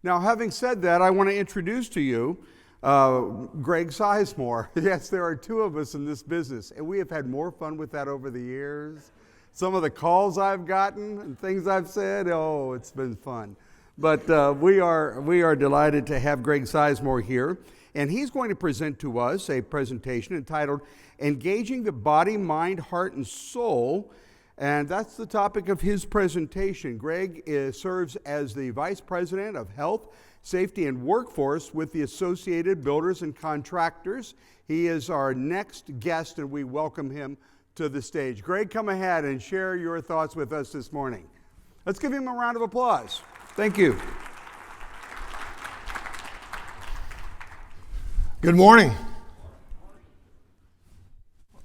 Now, having said that, I want to introduce to you Greg Sizemore. Yes, there are two of us in this business, and we have had more fun with that over the years. Some of the calls I've gotten and things I've said, oh, it's been fun. But we are delighted to have Greg Sizemore here, and he's going to present to us a presentation entitled Engaging the Body, Mind, Heart, and Soul. And that's the topic of his presentation. Greg serves as the Vice President of Health, Safety, and Workforce with the Associated Builders and Contractors. He is our next guest, and we welcome him to the stage. Greg, come ahead and share your thoughts with us this morning. Let's give him a round of applause. Thank you. Good morning.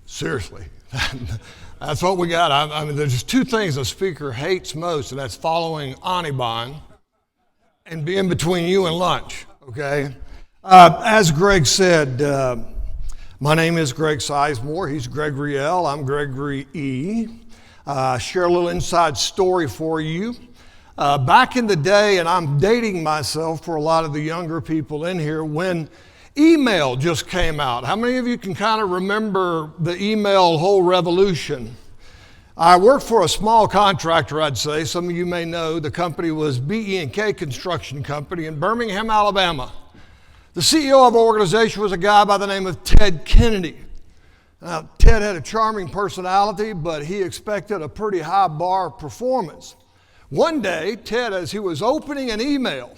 Seriously. That's what we got. I mean, there's just two things a speaker hates most, and that's following Anibon and being between you and lunch, okay? As Greg said, my name is Greg Sizemore. He's Gregory L. I'm Gregory E. Share a little inside story for you. Back in the day, and I'm dating myself for a lot of the younger people in here, when email just came out. How many of you can kind of remember the email whole revolution? I worked for a small contractor, I'd say. Some of you may know the company was BE&K Construction Company in Birmingham, Alabama. The CEO of the organization was a guy by the name of Ted Kennedy. Now, Ted had a charming personality, but he expected a pretty high bar of performance. One day, Ted, as he was opening an email,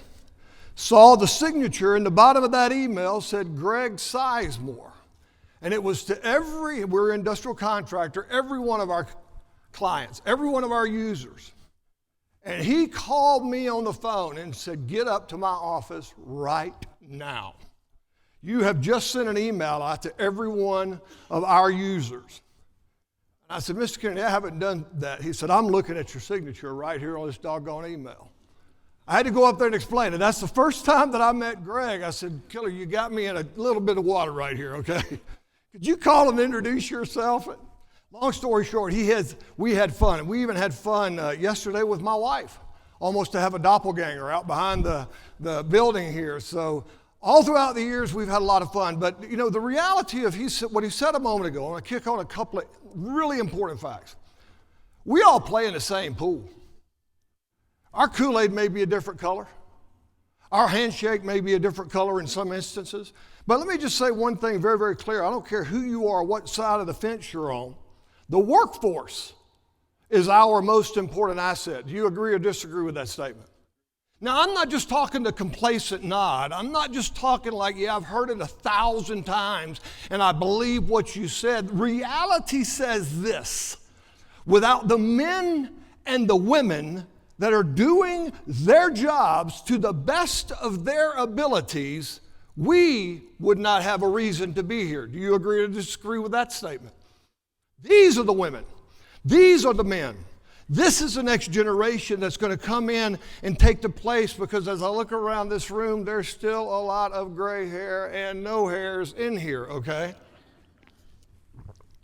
saw the signature in the bottom of that email said Greg Sizemore. And it was to we're an industrial contractor, every one of our clients, every one of our users. And he called me on the phone and said, get up to my office right now. You have just sent an email out to every one of our users. And I said, Mr. Kennedy, I haven't done that. He said, I'm looking at your signature right here on this doggone email. I had to go up there and explain it. That's the first time that I met Greg. I said, Killer, you got me in a little bit of water right here, okay? Could you call and introduce yourself? Long story short, we had fun. We even had fun yesterday with my wife, almost to have a doppelganger out behind the building here. So all throughout the years, we've had a lot of fun. But, you know, the reality of what he said a moment ago, I'm going to kick on a couple of really important facts. We all play in the same pool. Our Kool-Aid may be a different color. Our handshake may be a different color in some instances. But let me just say one thing very, very clear. I don't care who you are, what side of the fence you're on. The workforce is our most important asset. Do you agree or disagree with that statement? Now, I'm not just talking the complacent nod. I'm not just talking like, yeah, I've heard it 1,000 times and I believe what you said. Reality says this: without the men and the women that are doing their jobs to the best of their abilities, we would not have a reason to be here. Do you agree or disagree with that statement? These are the women. These are the men. This is the next generation that's going to come in and take the place, because as I look around this room, there's still a lot of gray hair and no hairs in here, okay?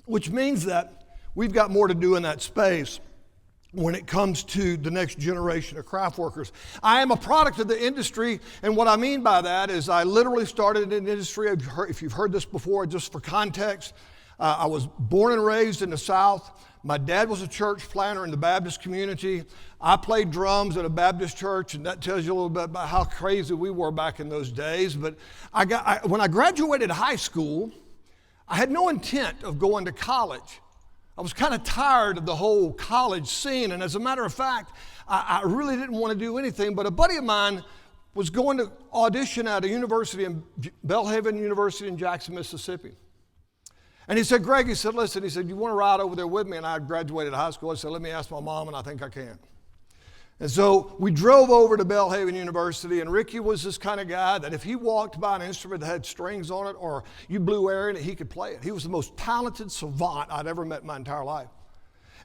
Which means that we've got more to do in that space when it comes to the next generation of craft workers. I am a product of the industry, and what I mean by that is I literally started in the industry. If you've heard this before, just for context, I was born and raised in the South. My dad was a church planter in the Baptist community. I played drums at a Baptist church, and that tells you a little bit about how crazy we were back in those days. But when I graduated high school, I had no intent of going to college. I was kind of tired of the whole college scene, and as a matter of fact, I really didn't want to do anything. But a buddy of mine was going to audition at a university in Belhaven University in Jackson, Mississippi. And he said, Greg, he said, listen, he said, you want to ride over there with me? And I graduated high school. I said, let me ask my mom, and I think I can. And so we drove over to Belhaven University, and Ricky was this kind of guy that if he walked by an instrument that had strings on it or you blew air in it, he could play it. He was the most talented savant I'd ever met in my entire life.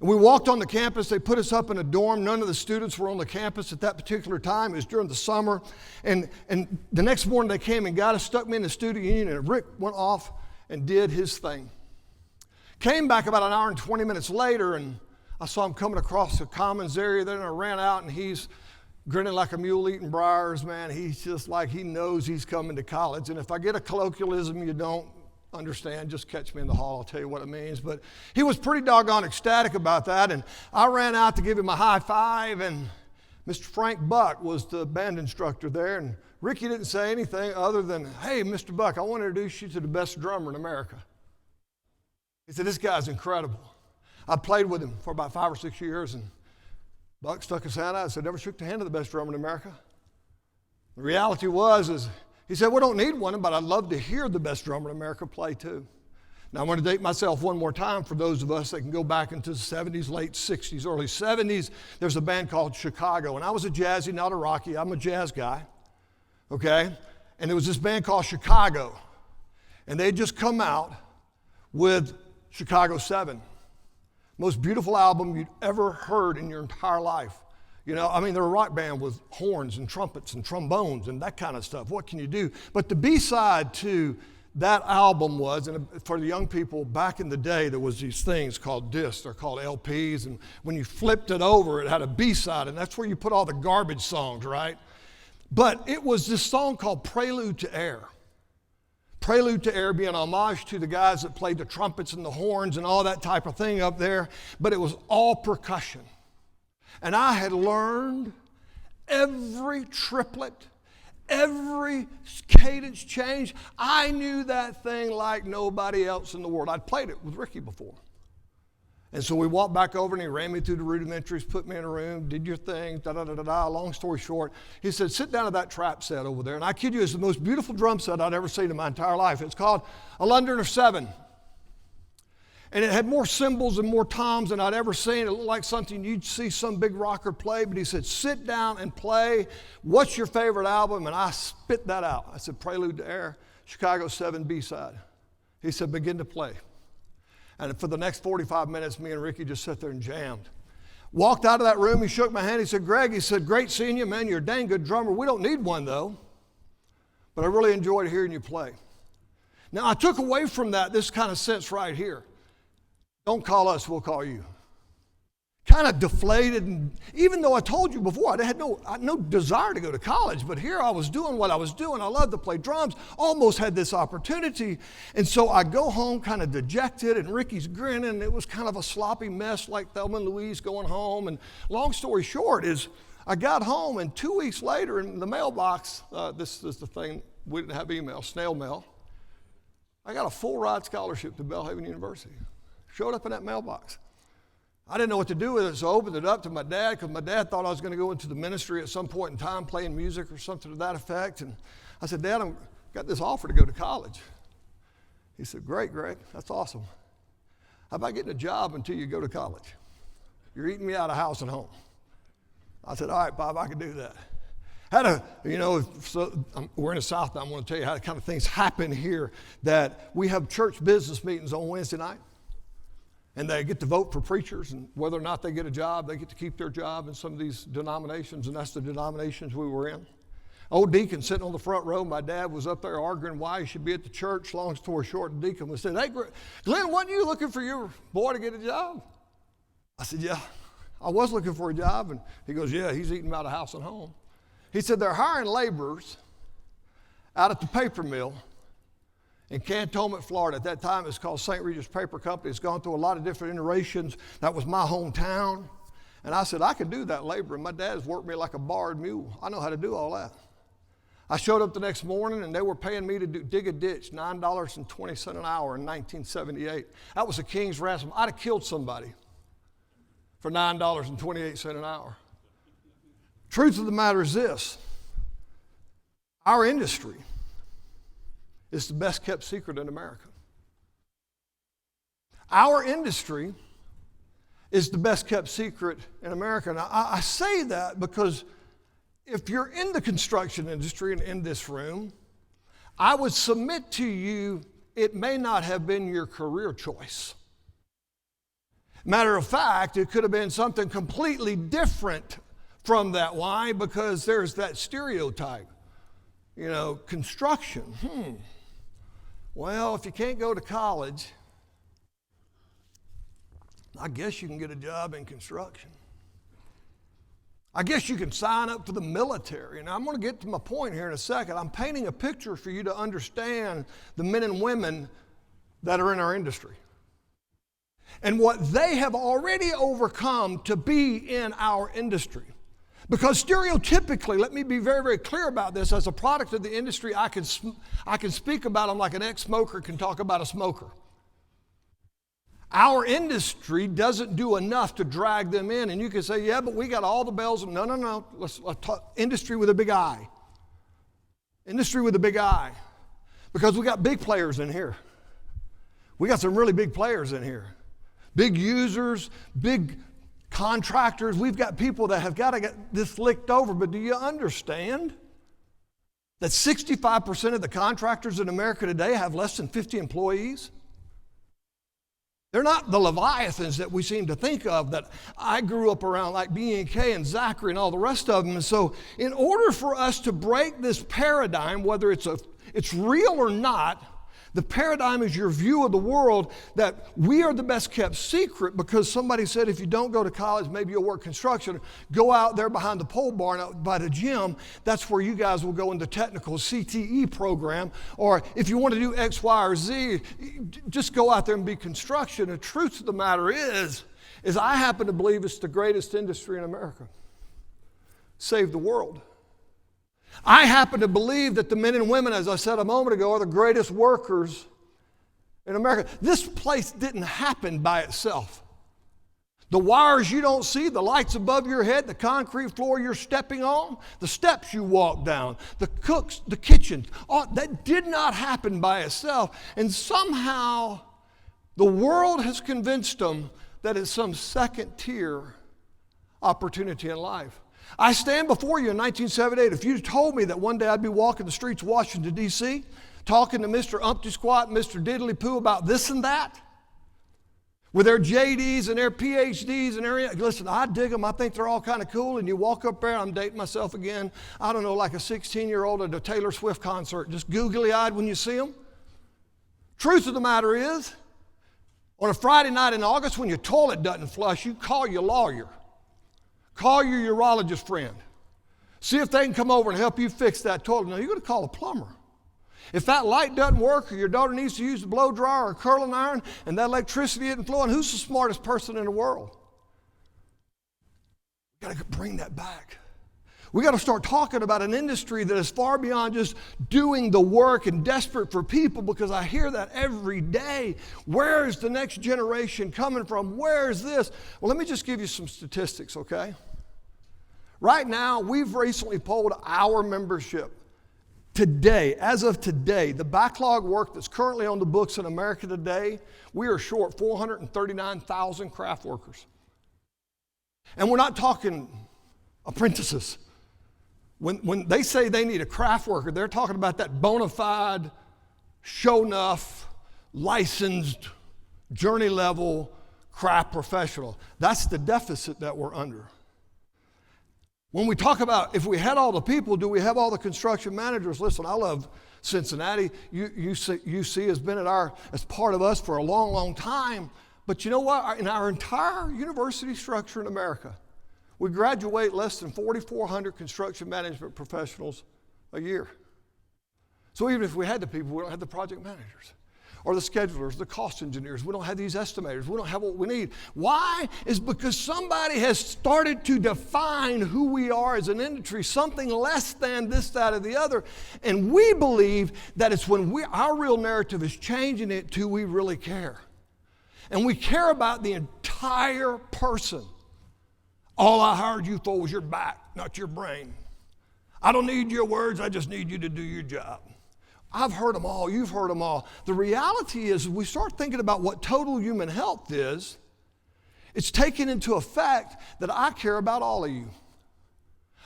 And we walked on the campus. They put us up in a dorm. None of the students were on the campus at that particular time. It was during the summer. And the next morning they came and got us, stuck me in the student union, and Rick went off and did his thing. Came back about an hour and 20 minutes later, and I saw him coming across the commons area there, and I ran out, and he's grinning like a mule eating briars, man. He's just like he knows he's coming to college. And if I get a colloquialism you don't understand, just catch me in the hall. I'll tell you what it means. But he was pretty doggone ecstatic about that. And I ran out to give him a high five, and Mr. Frank Buck was the band instructor there. And Ricky didn't say anything other than, hey, Mr. Buck, I want to introduce you to the best drummer in America. He said, this guy's incredible. I played with him for about 5 or 6 years, and Buck stuck his hand out and said, never shook the hand of the best drummer in America. The reality was, he said, we don't need one, but I'd love to hear the best drummer in America play too. Now I'm going to date myself one more time for those of us that can go back into the 70s, late 60s, early 70s. There's a band called Chicago, and I was a jazzy, not a rocky. I'm a jazz guy, okay? And there was this band called Chicago, and they'd just come out with Chicago 7. Most beautiful album you'd ever heard in your entire life. You know, I mean, they're a rock band with horns and trumpets and trombones and that kind of stuff. What can you do? But the B-side to that album was, and for the young people back in the day, there was these things called discs. They're called LPs. And when you flipped it over, it had a B-side, and that's where you put all the garbage songs, right? But it was this song called Prelude to Air. Prelude to Air being homage to the guys that played the trumpets and the horns and all that type of thing up there, but it was all percussion. And I had learned every triplet, every cadence change. I knew that thing like nobody else in the world. I'd played it with Ricky before. And so we walked back over, and he ran me through the rudimentaries, put me in a room, did your thing, da-da-da-da-da. Long story short, he said, sit down at that trap set over there. And I kid you, it's the most beautiful drum set I'd ever seen in my entire life. It's called a Londoner 7. And it had more cymbals and more toms than I'd ever seen. It looked like something you'd see some big rocker play. But he said, sit down and play. What's your favorite album? And I spit that out. I said, Prelude to Air, Chicago 7 B-side. He said, begin to play. And for the next 45 minutes, me and Ricky just sat there and jammed. Walked out of that room, he shook my hand, he said, Greg, he said, great seeing you, man, you're a dang good drummer. We don't need one, though. But I really enjoyed hearing you play. Now, I took away from that this kind of sense right here. Don't call us, we'll call you. Kind of deflated, and even though I told you before, I had no desire to go to college, but here I was doing what I was doing. I loved to play drums, almost had this opportunity. And so I go home kind of dejected, and Ricky's grinning. It was kind of a sloppy mess like Thelma and Louise going home. And long story short is I got home, and 2 weeks later in the mailbox, this is the thing, we didn't have email, snail mail. I got a full ride scholarship to Belhaven University. Showed up in that mailbox. I didn't know what to do with it, so I opened it up to my dad, because my dad thought I was going to go into the ministry at some point in time, playing music or something to that effect. And I said, Dad, I've got this offer to go to college. He said, great, Greg, that's awesome. How about getting a job until you go to college? You're eating me out of house and home. I said, all right, Bob, I can do that. We're in the South now. I'm going to tell you how the kind of things happen here, that we have church business meetings on Wednesday night. And they get to vote for preachers, and whether or not they get a job, they get to keep their job in some of these denominations, and that's the denominations we were in. Old deacon sitting on the front row, my dad was up there arguing why he should be at the church. Long story short, the deacon was saying, hey, Glenn, wasn't you looking for your boy to get a job? I said, yeah, I was looking for a job. And he goes, yeah, he's eating out of house and home. He said, they're hiring laborers out at the paper mill in Cantonment, Florida. At that time, it's called St. Regis Paper Company. It's gone through a lot of different iterations. That was my hometown. And I said, I could do that labor. And my dad's worked me like a barred mule. I know how to do all that. I showed up the next morning, and they were paying me to dig a ditch, $9.20 an hour in 1978. That was a king's ransom. I'd have killed somebody for $9.28 an hour. Truth of the matter is this. Our industry is the best kept secret in America. Our industry is the best kept secret in America. Now, I say that because if you're in the construction industry and in this room, I would submit to you it may not have been your career choice. Matter of fact, it could have been something completely different from that. Why? Because there's that stereotype. Construction. Well, if you can't go to college, I guess you can get a job in construction. I guess you can sign up for the military. And I'm going to get to my point here in a second. I'm painting a picture for you to understand the men and women that are in our industry and what they have already overcome to be in our industry. Because stereotypically, let me be very, very clear about this, as a product of the industry, I can speak about them like an ex-smoker can talk about a smoker. Our industry doesn't do enough to drag them in. And you can say, yeah, but we got all the bells. No. Let's talk industry with a big I. Industry with a big I. Because we got big players in here. We got some really big players in here. Big users, big contractors. We've got people that have got to get this licked over. But do you understand that 65% of the contractors in America today have less than 50 employees? They're not the Leviathans that we seem to think of that I grew up around, like B&K and Zachary and all the rest of them. And so in order for us to break this paradigm, whether it's real or not, the paradigm is your view of the world that we are the best kept secret because somebody said if you don't go to college, maybe you'll work construction. Go out there behind the pole barn out by the gym. That's where you guys will go into technical CTE program. Or if you want to do X, Y, or Z, just go out there and be construction. The truth of the matter is I happen to believe it's the greatest industry in America. Save the world. I happen to believe that the men and women, as I said a moment ago, are the greatest workers in America. This place didn't happen by itself. The wires you don't see, the lights above your head, the concrete floor you're stepping on, the steps you walk down, the cooks, the kitchen, that did not happen by itself. And somehow the world has convinced them that it's some second tier opportunity in life. I stand before you in 1978. If you told me that one day I'd be walking the streets of Washington, D.C., talking to Mr. Umpty Squat and Mr. Diddly Poo about this and that, with their JDs and their PhDs and their, listen, I dig them. I think they're all kind of cool. And you walk up there, I'm dating myself again, I don't know, like a 16-year-old at a Taylor Swift concert, just googly-eyed when you see them. Truth of the matter is, on a Friday night in August when your toilet doesn't flush, you call your lawyer. Call your urologist friend. See if they can come over and help you fix that toilet. No, you're going to call a plumber. If that light doesn't work or your daughter needs to use a blow dryer or a curling iron and that electricity isn't flowing, who's the smartest person in the world? We've got to bring that back. We got to start talking about an industry that is far beyond just doing the work and desperate for people, because I hear that every day. Where is the next generation coming from? Where is this? Well, let me just give you some statistics, okay? Right now, we've recently polled our membership. Today, as of today, the backlog work that's currently on the books in America today, we are short 439,000 craft workers. And we're not talking apprentices. When they say they need a craft worker, they're talking about that bona fide, show enough, licensed, journey level craft professional. That's the deficit that we're under. When we talk about if we had all the people, do we have all the construction managers? Listen, I love Cincinnati. UC has been as part of us for a long, long time. But you know what? In our entire university structure in America, we graduate less than 4,400 construction management professionals a year. So even if we had the people, we don't have the project managers or the schedulers, the cost engineers. We don't have these estimators. We don't have what we need. Why? Is because somebody has started to define who we are as an industry, something less than this, that, or the other. And we believe that it's when our real narrative is changing it to we really care. And we care about the entire person. All I hired you for was your back, not your brain. I don't need your words. I just need you to do your job. I've heard them all. You've heard them all. The reality is we start thinking about what total human health is. It's taken into effect that I care about all of you.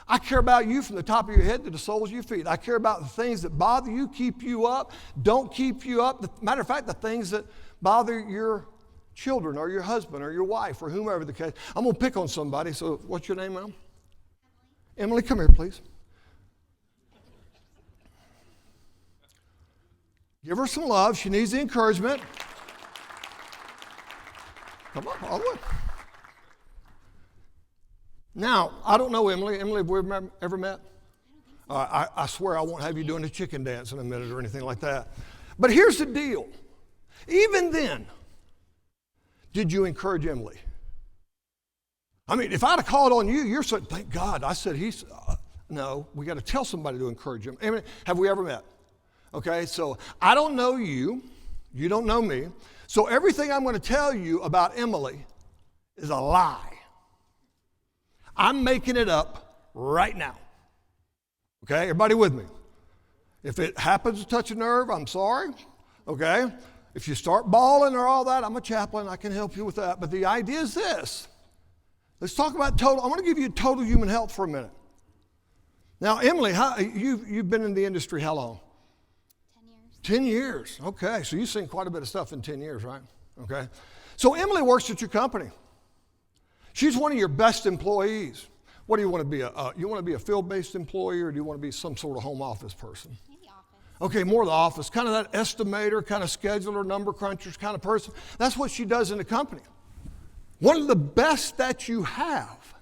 I care about you from the top of your head to the soles of your feet. I care about the things that bother you, keep you up, don't keep you up. Matter of fact, the things that bother your children or your husband or your wife or whomever the case. I'm going to pick on somebody. So what's your name, ma'am? Emily, come here, please. Give her some love. She needs the encouragement. Come on, all the way. Now, I don't know Emily. Emily, have we ever met? I swear I won't have you doing a chicken dance in a minute or anything like that. But here's the deal. Even then, did you encourage Emily? I mean, if I'd have called on you, you're saying, thank God. I said, no, we got to tell somebody to encourage him. Emily, have we ever met? Okay, so I don't know you. You don't know me. So everything I'm going to tell you about Emily is a lie. I'm making it up right now. Okay, everybody with me? If it happens to touch a nerve, I'm sorry. Okay, if you start bawling or all that, I'm a chaplain. I can help you with that. But the idea is this. Let's talk about total. I want to give you total human health for a minute. Now, Emily, you've been in the industry how long? 10 years. 10 years. Okay, so you've seen quite a bit of stuff in 10 years, right? Okay. So Emily works at your company. She's one of your best employees. What do you want to be? You want to be a field-based employee, or do you want to be some sort of home office person? Maybe office. Okay, more the office, kind of that estimator, kind of scheduler, number crunchers kind of person. That's what she does in the company. One of the best that you have.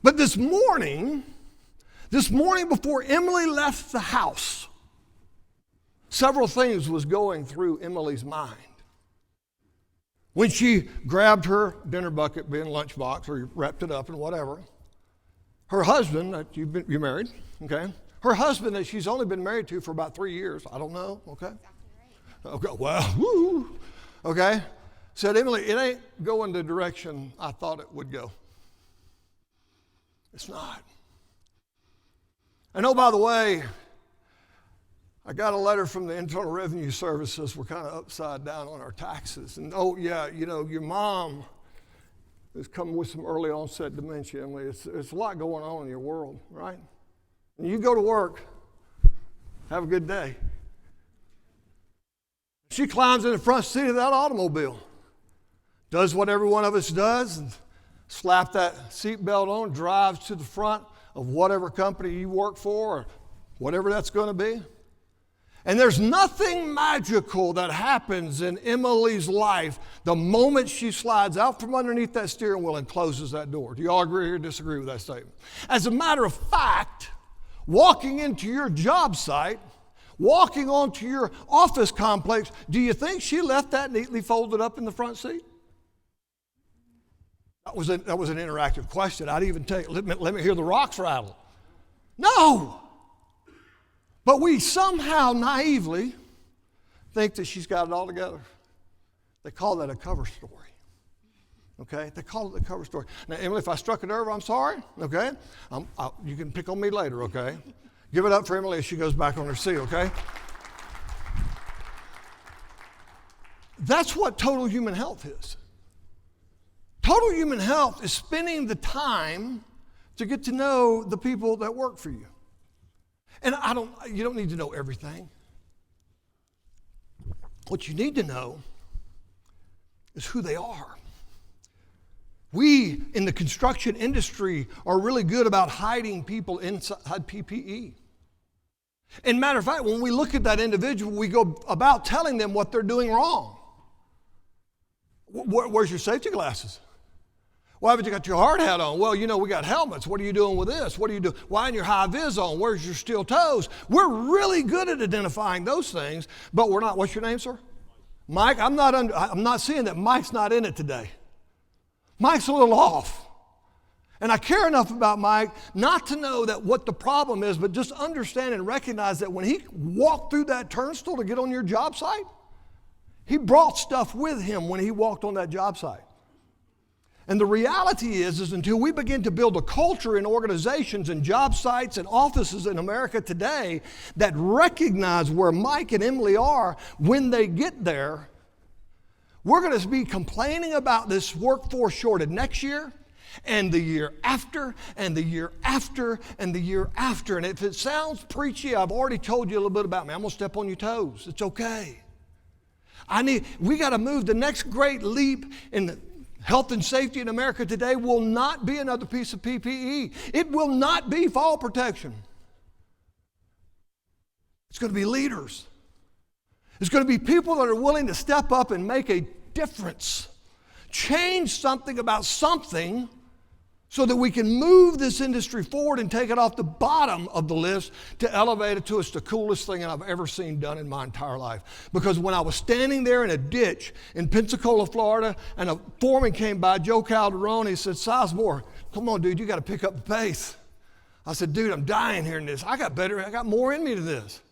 But this morning before Emily left the house, several things was going through Emily's mind. When she grabbed her dinner bucket, being lunchbox, or wrapped it up and whatever, her husband, that you're married, okay? Her husband that she's only been married to for about 3 years, I don't know, okay? Exactly right. Okay, well, woo, okay? Said, Emily, it ain't going the direction I thought it would go. It's not. And oh, by the way, I got a letter from the Internal Revenue Services. We're kind of upside down on our taxes. And oh, yeah, you know, your mom is coming with some early onset dementia, Emily. It's a lot going on in your world, right? And you go to work, have a good day. She climbs in the front seat of that automobile, does what every one of us does, and slap that seatbelt on, drives to the front of whatever company you work for or whatever that's going to be. And there's nothing magical that happens in Emily's life the moment she slides out from underneath that steering wheel and closes that door. Do you all agree or disagree with that statement? As a matter of fact, walking into your job site, walking onto your office complex, do you think she left that neatly folded up in the front seat? That was an interactive question. I'd even take, let me hear the rocks rattle. No! But we somehow naively think that she's got it all together. They call that a cover story. Okay? They call it the cover story. Now, Emily, if I struck a nerve, I'm sorry. Okay? You can pick on me later, okay? Give it up for Emily as she goes back on her seat, okay? That's what total human health is. Total human health is spending the time to get to know the people that work for you. And you don't need to know everything. What you need to know is who they are. We in the construction industry are really good about hiding people inside PPE. And matter of fact, when we look at that individual, we go about telling them what they're doing wrong. Where's your safety glasses? Why haven't you got your hard hat on? Well, you know, we got helmets. What are you doing with this? What are you doing? Why aren't your high vis on? Where's your steel toes? We're really good at identifying those things, but we're not. What's your name, sir? Mike. I'm not seeing that Mike's not in it today. Mike's a little off. And I care enough about Mike not to know that what the problem is, but just understand and recognize that when he walked through that turnstile to get on your job site, he brought stuff with him when he walked on that job site. And the reality is until we begin to build a culture in organizations and job sites and offices in America today that recognize where Mike and Emily are when they get there, we're going to be complaining about this workforce shortage next year and the year after and the year after and the year after. And if it sounds preachy, I've already told you a little bit about me. I'm going to step on your toes. It's okay. We got to move. The next great leap in health and safety in America today will not be another piece of PPE. It will not be fall protection. It's going to be leaders. It's going to be people that are willing to step up and make a difference. Change something about something so that we can move this industry forward and take it off the bottom of the list to elevate it to it's the coolest thing I've ever seen done in my entire life. Because when I was standing there in a ditch in Pensacola, Florida, and a foreman came by, Joe Calderone, he said, Sizemore, come on, dude, you got to pick up the pace. I said, dude, I'm dying here in this. I got more in me to this.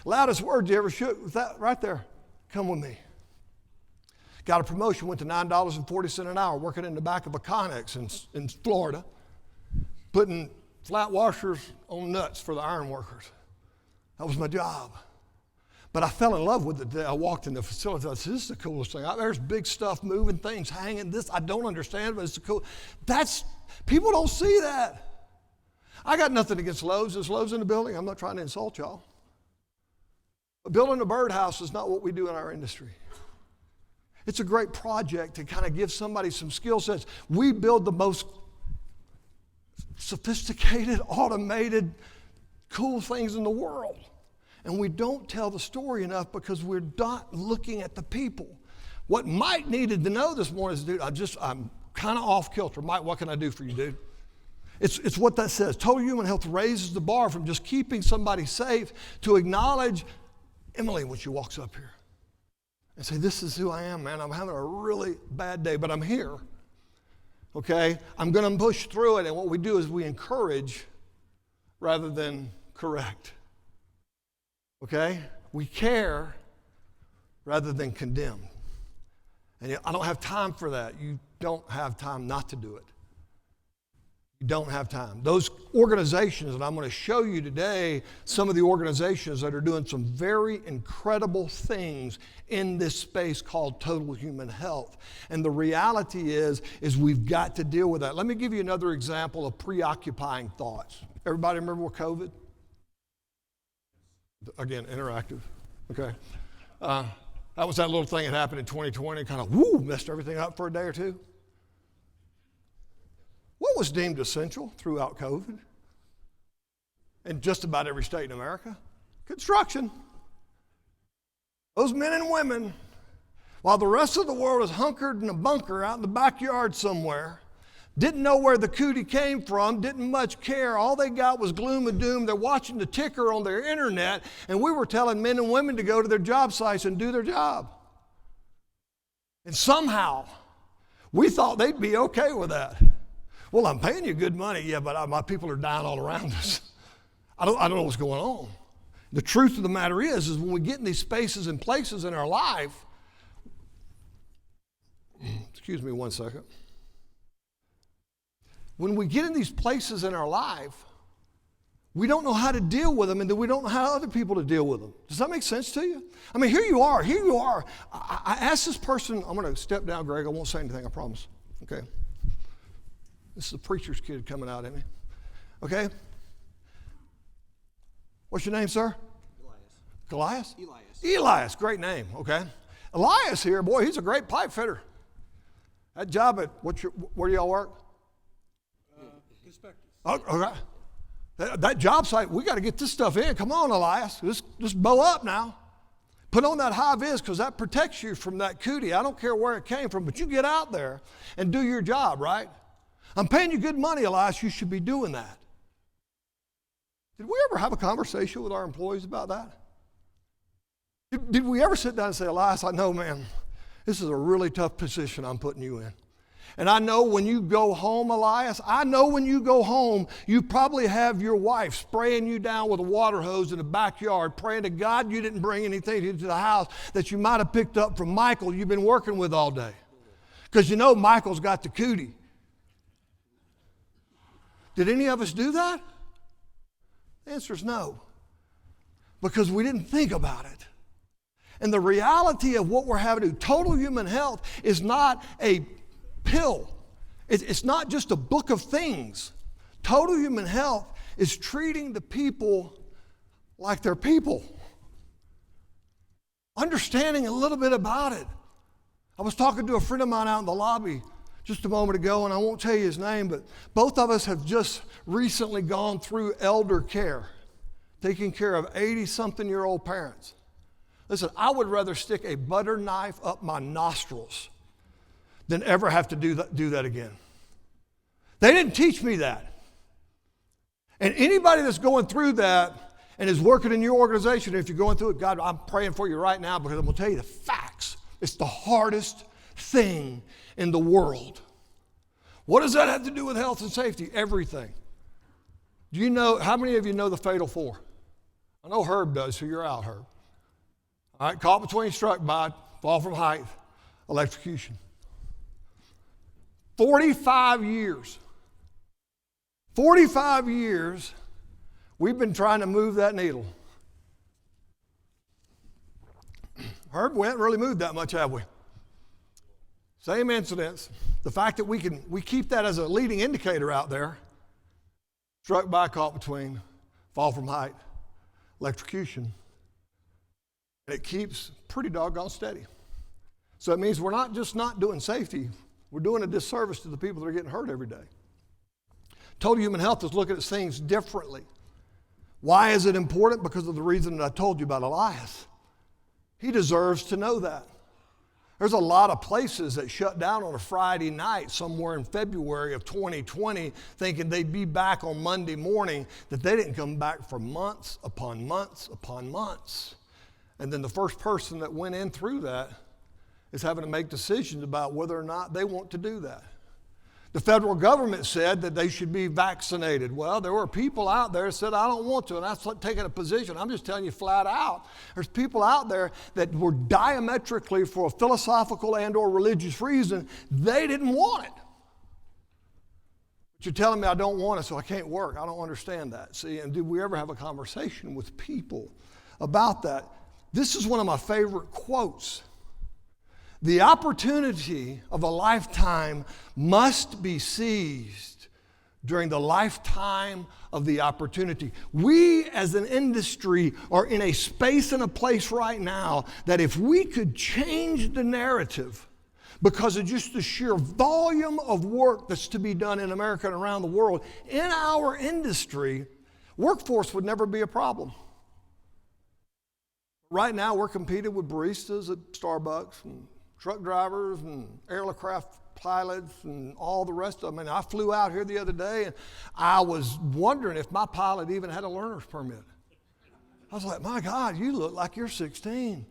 Loudest words you ever shook was that right there. Come with me. Got a promotion, went to $9.40 an hour, working in the back of a Connex in Florida, putting flat washers on nuts for the iron workers. That was my job. But I fell in love with it the day I walked in the facility. I said, this is the coolest thing. There's big stuff moving, things hanging. This I don't understand, but it's cool. People don't see that. I got nothing against Lowe's. There's Lowe's in the building. I'm not trying to insult y'all. But building a birdhouse is not what we do in our industry. It's a great project to kind of give somebody some skill sets. We build the most sophisticated, automated, cool things in the world. And we don't tell the story enough because we're not looking at the people. What Mike needed to know this morning is, dude, I'm kind of off kilter. Mike, what can I do for you, dude? It's what that says. Total human health raises the bar from just keeping somebody safe to acknowledge Emily when she walks up here. And say, this is who I am, man. I'm having a really bad day, but I'm here. Okay? I'm going to push through it, and what we do is we encourage rather than correct. Okay? We care rather than condemn. And I don't have time for that. You don't have time not to do it. You don't have time. Those organizations, and I'm going to show you today some of the organizations that are doing some very incredible things in this space called total human health. And the reality is we've got to deal with that. Let me give you another example of preoccupying thoughts. Everybody remember what COVID? Again, interactive. Okay. That was that little thing that happened in 2020, kind of messed everything up for a day or two. What was deemed essential throughout COVID in just about every state in America? Construction. Those men and women, while the rest of the world is hunkered in a bunker out in the backyard somewhere, didn't know where the cootie came from, didn't much care. All they got was gloom and doom. They're watching the ticker on their internet, and we were telling men and women to go to their job sites and do their job. And somehow, we thought they'd be okay with that. Well, I'm paying you good money. Yeah, but my people are dying all around us. I don't know what's going on. The truth of the matter is when we get in these spaces and places in our life, excuse me one second. When we get in these places in our life, we don't know how to deal with them, and then we don't know how other people to deal with them. Does that make sense to you? I mean, here you are. I asked this person, I'm going to step down, Greg. I won't say anything, I promise. Okay. This is a preacher's kid coming out, isn't he? Okay? What's your name, sir? Elias. Goliath? Elias, great name, okay? Elias here, boy, he's a great pipe fitter. That job at, where do y'all work? Inspectors. Oh, okay. That job site, we got to get this stuff in. Come on, Elias. Just bow up now. Put on that high vis because that protects you from that cootie. I don't care where it came from, but you get out there and do your job, right? I'm paying you good money, Elias. You should be doing that. Did we ever have a conversation with our employees about that? Did we ever sit down and say, Elias, I know, man, this is a really tough position I'm putting you in. And I know when you go home, Elias, you probably have your wife spraying you down with a water hose in the backyard, praying to God you didn't bring anything into the house that you might have picked up from Michael you've been working with all day. Because you know Michael's got the cootie. Did any of us do that? The answer is no. Because we didn't think about it. And the reality of what we're having to do, total human health, is not a pill. It's not just a book of things. Total human health is treating the people like they're people. Understanding a little bit about it. I was talking to a friend of mine out in the lobby just a moment ago, and I won't tell you his name, but both of us have just recently gone through elder care, taking care of 80-something-year-old parents. Listen, I would rather stick a butter knife up my nostrils than ever have to do that again. They didn't teach me that. And anybody that's going through that and is working in your organization, if you're going through it, God, I'm praying for you right now because I'm going to tell you the facts. It's the hardest thing in the world. What does that have to do with health and safety? Everything. Do you know, how many of you know the fatal four? I know Herb does, so you're out, Herb. All right, caught between, struck by, fall from height, electrocution. 45 years. 45 years we've been trying to move that needle. Herb, we haven't really moved that much, have we? Same incidents. The fact that we keep that as a leading indicator out there. Struck by, caught between, fall from height, electrocution. And it keeps pretty doggone steady. So it means we're not just not doing safety, we're doing a disservice to the people that are getting hurt every day. Total Human Health is looking at things differently. Why is it important? Because of the reason that I told you about Elias. He deserves to know that. There's a lot of places that shut down on a Friday night somewhere in February of 2020 thinking they'd be back on Monday morning, that they didn't come back for months upon months upon months. And then the first person that went in through that is having to make decisions about whether or not they want to do that. The federal government said that they should be vaccinated. Well, there were people out there that said, I don't want to, and that's taking a position. I'm just telling you flat out. There's people out there that were diametrically, for a philosophical and or religious reason, they didn't want it. But you're telling me I don't want it, so I can't work. I don't understand that. See, and did we ever have a conversation with people about that? This is one of my favorite quotes. The opportunity of a lifetime must be seized during the lifetime of the opportunity. We as an industry are in a space and a place right now that if we could change the narrative because of just the sheer volume of work that's to be done in America and around the world, in our industry, workforce would never be a problem. Right now we're competing with baristas at Starbucks and truck drivers and aircraft pilots and all the rest of them. And I flew out here the other day and I was wondering if my pilot even had a learner's permit. I was like, my God, you look like you're 16.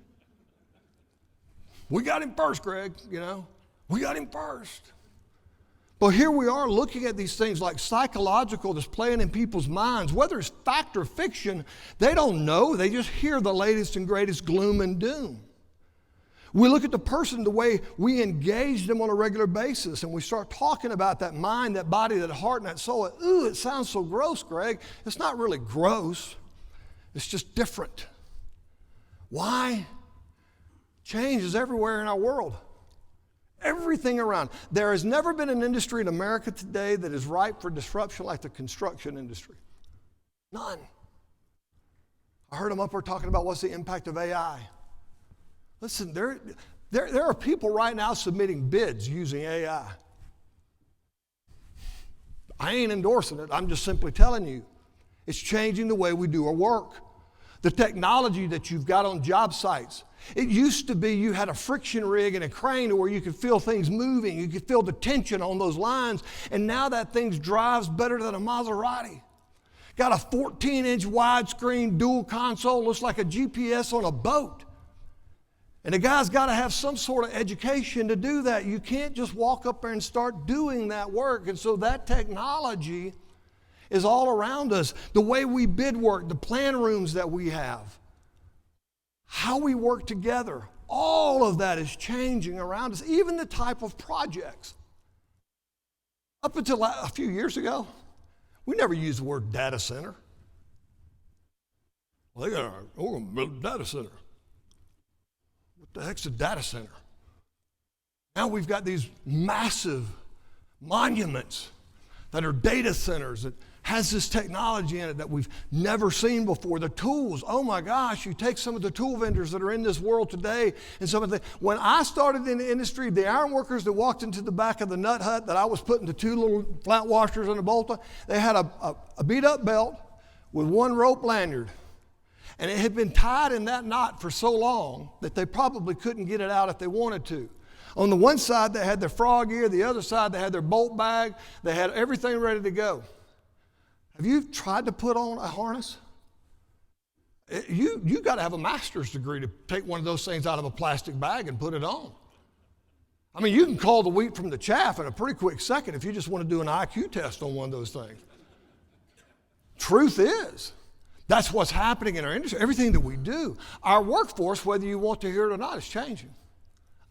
We got him first, Greg, We got him first. But here we are looking at these things like psychological that's playing in people's minds. Whether it's fact or fiction, they don't know. They just hear the latest and greatest gloom and doom. We look at the person, the way we engage them on a regular basis, and we start talking about that mind, that body, that heart, and that soul. Ooh, it sounds so gross, Greg. It's not really gross. It's just different. Why? Change is everywhere in our world. Everything around. There has never been an industry in America today that is ripe for disruption like the construction industry. None. I heard them up there talking about what's the impact of AI. Listen, there are people right now submitting bids using AI. I ain't endorsing it. I'm just simply telling you. It's changing the way we do our work. The technology that you've got on job sites. It used to be you had a friction rig and a crane where you could feel things moving. You could feel the tension on those lines. And now that thing drives better than a Maserati. Got a 14-inch widescreen dual console. Looks like a GPS on a boat. And the guy's got to have some sort of education to do that. You can't just walk up there and start doing that work. And so that technology is all around us. The way we bid work, the plan rooms that we have, how we work together, all of that is changing around us, even the type of projects. Up until a few years we never used the word data center. Well, we're going to build a data center. What the heck's a data center? Now we've got these massive monuments that are data centers that has this technology in it that we've never seen before. The tools, oh my gosh, you take some of the tool vendors that are in this world today and some of the, when I started in the industry, the iron workers that walked into the back of the nut hut that I was putting the two little flat washers on the bolt on, they had a beat up belt with one rope lanyard. And it had been tied in that knot for so long that they probably couldn't get it out if they wanted to. On the one side, they had their frog ear. The other side, they had their bolt bag. They had everything ready to go. Have you tried to put on a harness? You got to have a master's degree to take one of those things out of a plastic bag and put it on. I mean, you can call the wheat from the chaff in a pretty quick second if you just want to do an IQ test on one of those things. Truth is, that's what's happening in our industry. Everything that we do, our workforce, whether you want to hear it or not, is changing.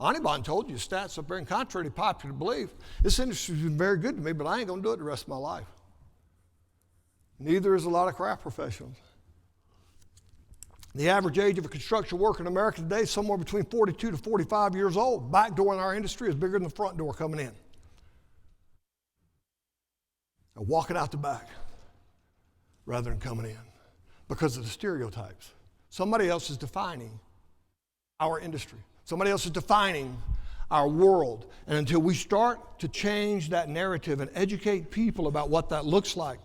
Anibon told you stats up there, and contrary to popular belief, this industry's been very good to me, but I ain't going to do it the rest of my life. Neither is a lot of craft professionals. The average age of a construction worker in America today is somewhere between 42 to 45 years old. Back door in our industry is bigger than the front door coming in. They're walking out the back rather than coming in because of the stereotypes. Somebody else is defining our industry. Somebody else is defining our world. And until we start to change that narrative and educate people about what that looks like,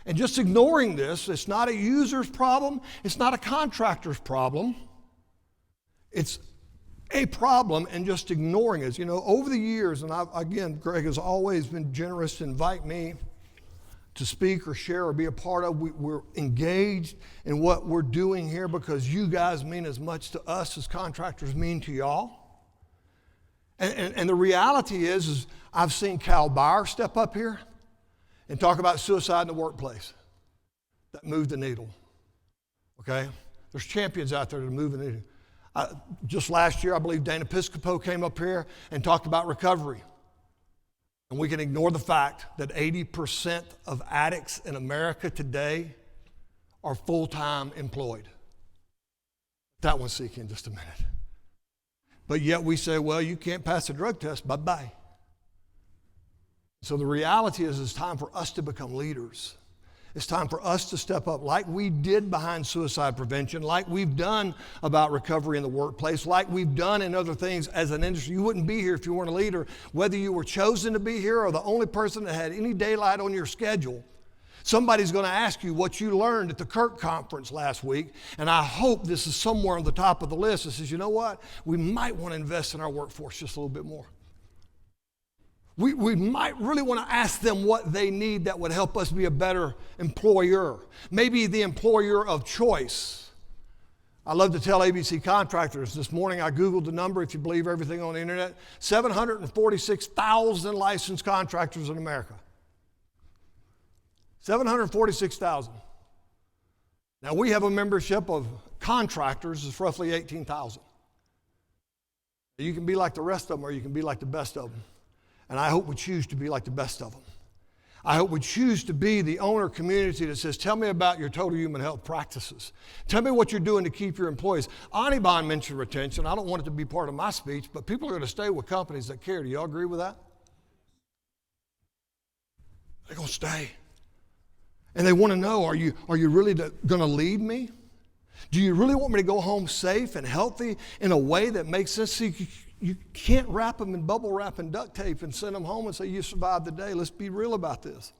and just ignoring this, it's not a user's problem, it's not a contractor's problem, it's a problem, and just ignoring it. You know, over the years, and again, Greg has always been generous to invite me to speak or share or be a part of. We're engaged in what we're doing here because you guys mean as much to us as contractors mean to y'all. And the reality is I've seen Cal Bauer step up here and talk about suicide in the workplace. That moved the needle, okay? There's champions out there that move the needle. Just last year, I believe Dana Piscopo came up here and talked about recovery. And we can ignore the fact that 80% of addicts in America today are full-time employed. That one sink in just a minute. But yet we say, well, you can't pass a drug test, bye-bye. So the reality is it's time for us to become leaders. It's time for us to step up like we did behind suicide prevention, like we've done about recovery in the workplace, like we've done in other things as an industry. You wouldn't be here if you weren't a leader, whether you were chosen to be here or the only person that had any daylight on your schedule. Somebody's going to ask you what you learned at the Kirk conference last week, and I hope this is somewhere on the top of the list that says, you know what, we might want to invest in our workforce just a little bit more. We might really want to ask them what they need that would help us be a better employer, maybe the employer of choice. I love to tell ABC contractors, this morning I Googled the number, if you believe everything on the internet, 746,000 licensed contractors in America. 746,000. Now we have a membership of contractors that's roughly 18,000. You can be like the rest of them or you can be like the best of them. And I hope we choose to be like the best of them. I hope we choose to be the owner community that says, tell me about your total human health practices. Tell me what you're doing to keep your employees. Anibon mentioned retention. I don't want it to be part of my speech, but people are going to stay with companies that care. Do y'all agree with that? They're going to stay. And they want to know, are you really going to lead me? Do you really want me to go home safe and healthy in a way that makes sense? See, you can't wrap them in bubble wrap and duct tape and send them home and say, you survived the day. Let's be real about this.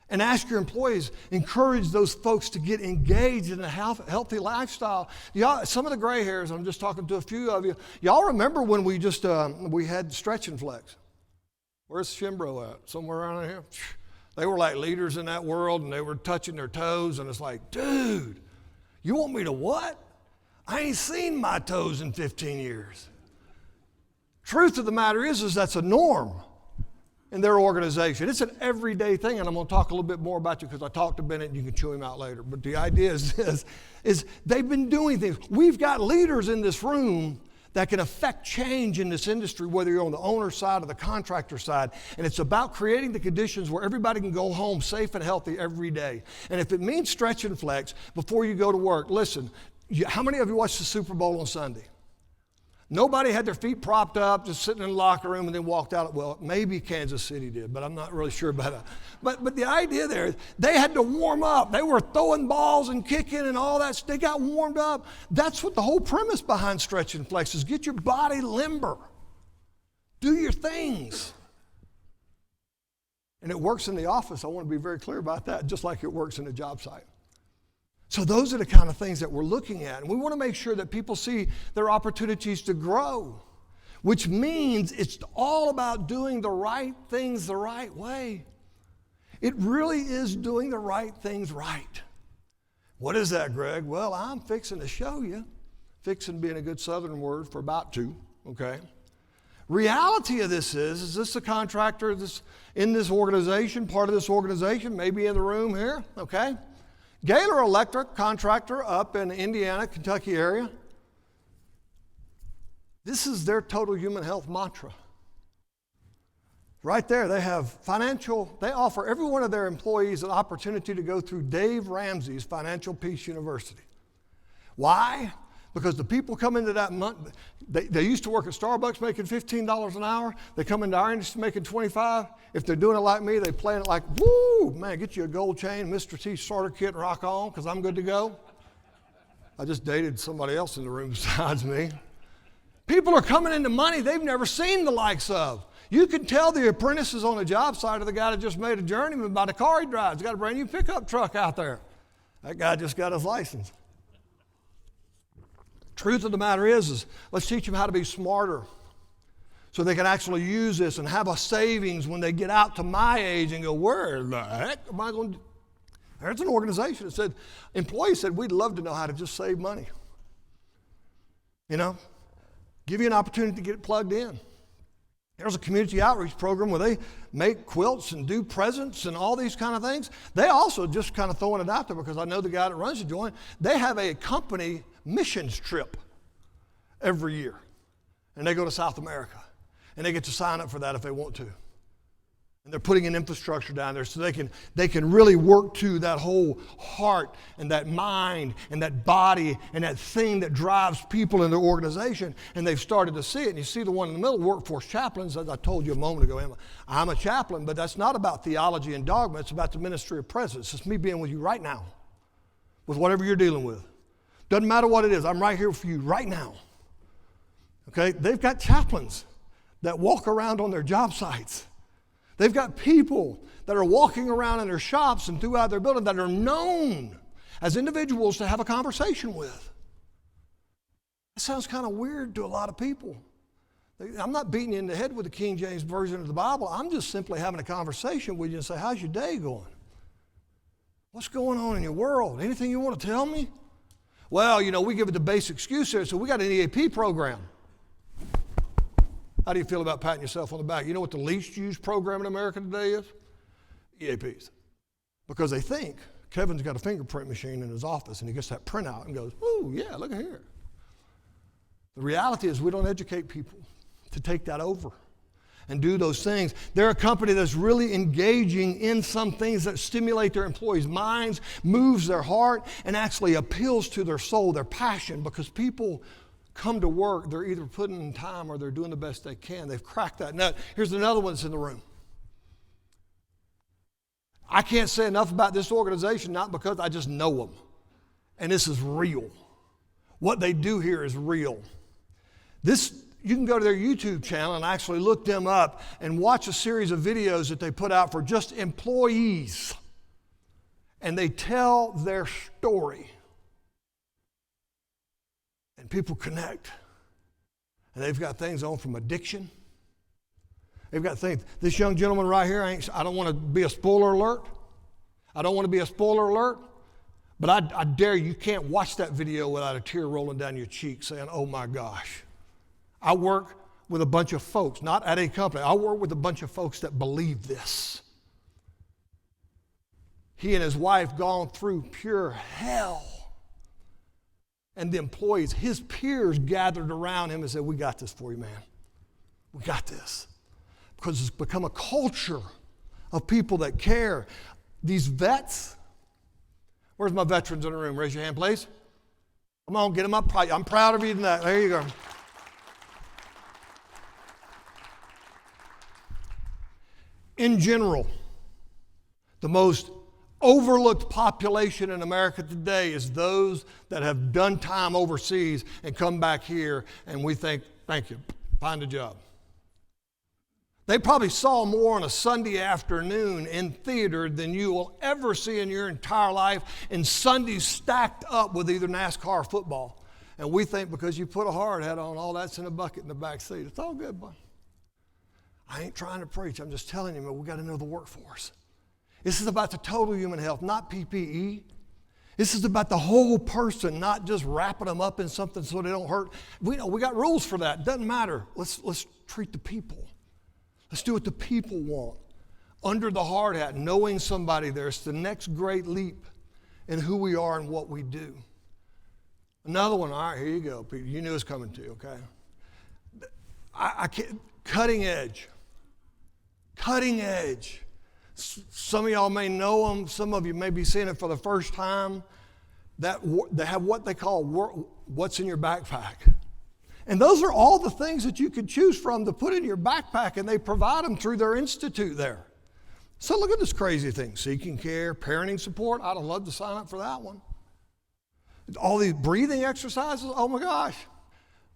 And ask your employees, encourage those folks to get engaged in a healthy lifestyle. Y'all, some of the gray hairs, I'm just talking to a few of you, y'all remember when we had stretch and flex? Where's Shimbro at? Somewhere around here? They were like leaders in that world, and they were touching their toes, and it's like, dude, you want me to what? I ain't seen my toes in 15 years. Truth of the matter is that's a norm in their organization. It's an everyday thing, and I'm going to talk a little bit more about you because I talked to Bennett, and you can chew him out later. But the idea is this, is they've been doing things. We've got leaders in this room that can affect change in this industry, whether you're on the owner side or the contractor side. And it's about creating the conditions where everybody can go home safe and healthy every day. And if it means stretch and flex before you go to work, listen, how many of you watched the Super Bowl on Sunday? Nobody had their feet propped up, just sitting in the locker room and then walked out. Well, maybe Kansas City did, but I'm not really sure about that. But the idea there is they had to warm up. They were throwing balls and kicking and all that. They got warmed up. That's what the whole premise behind stretch and flex is. Get your body limber. Do your things. And it works in the office. I want to be very clear about that, just like it works in a job site. So those are the kind of things that we're looking at. And we want to make sure that people see their opportunities to grow. which means it's all about doing the right things the right way. It really is doing the right things right. What is that, Greg? Well, I'm fixing to show you. Fixing being a good Southern word for about to, okay? Reality of this is this a contractor that's in this organization, part of this organization, maybe in the room here, okay? Gaylor Electric, contractor up in Indiana, Kentucky area. This is their total human health mantra. Right there, they offer every one of their employees an opportunity to go through Dave Ramsey's Financial Peace University. Why? Because the people come into that month, they used to work at Starbucks making $15 an hour. They come into our industry making $25. If they're doing it like me, they plan it like, woo, man, get you a gold chain, Mr. T starter kit, and rock on, because I'm good to go. I just dated somebody else in the room besides me. People are coming into money they've never seen the likes of. You can tell the apprentices on the job site of the guy that just made a journeyman by the car he drives. He's got a brand new pickup truck out there. That guy just got his license. Truth of the matter is let's teach them how to be smarter so they can actually use this and have a savings when they get out to my age and go, where the heck am I going to do? There's an organization that said, employees said, we'd love to know how to just save money. You know, give you an opportunity to get it plugged in. There's a community outreach program where they make quilts and do presents and all these kind of things. They also, just kind of throwing it out there because I know the guy that runs the joint, they have a company missions trip every year. And they go to South America. And they get to sign up for that if they want to. And they're putting an infrastructure down there so they can really work to that whole heart and that mind and that body and that thing that drives people in their organization. And they've started to see it. And you see the one in the middle, workforce chaplains, as I told you a moment ago, Emma. I'm a chaplain, but that's not about theology and dogma. It's about the ministry of presence. It's me being with you right now with whatever you're dealing with. Doesn't matter what it is. I'm right here for you right now. Okay? They've got chaplains that walk around on their job sites. They've got people that are walking around in their shops and throughout their building that are known as individuals to have a conversation with. That sounds kind of weird to a lot of people. I'm not beating you in the head with the King James Version of the Bible. I'm just simply having a conversation with you and say, how's your day going? What's going on in your world? Anything you want to tell me? Well, you know, we give it the basic excuse here, so we got an EAP program. How do you feel about patting yourself on the back? You know what the least used program in America today is? EAPs. Because they think Kevin's got a fingerprint machine in his office and he gets that printout and goes, ooh, yeah, look at here. The reality is we don't educate people to take that over and do those things. They're a company that's really engaging in some things that stimulate their employees' minds, moves their heart, and actually appeals to their soul, their passion, because people come to work, they're either putting in time or they're doing the best they can. They've cracked that nut. Here's another one that's in the room. I can't say enough about this organization, not because I just know them. And this is real. What they do here is real. You can go to their YouTube channel and actually look them up and watch a series of videos that they put out for just employees. And they tell their story. And people connect. And they've got things on from addiction. They've got things. This young gentleman right here, I don't want to be a spoiler alert. But I dare you can't watch that video without a tear rolling down your cheek saying, oh my gosh. I work with a bunch of folks, not at a company. I work with a bunch of folks that believe this. He and his wife gone through pure hell. And the employees, his peers, gathered around him and said, we got this for you, man. We got this. Because it's become a culture of people that care. These vets, where's my veterans in the room? Raise your hand, please. Come on, get them up. I'm proud of you tonight. There you go. In general, the most overlooked population in America today is those that have done time overseas and come back here and we think, thank you, find a job. They probably saw more on a Sunday afternoon in theater than you will ever see in your entire life, and Sundays stacked up with either NASCAR or football. And we think because you put a hard hat on, all that's in a bucket in the back seat. It's all good, bud. I ain't trying to preach. I'm just telling you, man, we got to know the workforce. This is about the total human health, not PPE. This is about the whole person, not just wrapping them up in something so they don't hurt. We know we got rules for that. It doesn't matter. Let's treat the people. Let's do what the people want. Under the hard hat, knowing somebody there, it's the next great leap in who we are and what we do. Another one, all right, here you go, Peter. You knew it was coming to you, okay? I can't, cutting edge. Cutting edge. Some of y'all may know them. Some of you may be seeing it for the first time. They have what they call what's in your backpack. And those are all the things that you could choose from to put in your backpack, and they provide them through their institute there. So look at this crazy thing. Seeking care, parenting support. I'd have loved to sign up for that one. All these breathing exercises. Oh my gosh.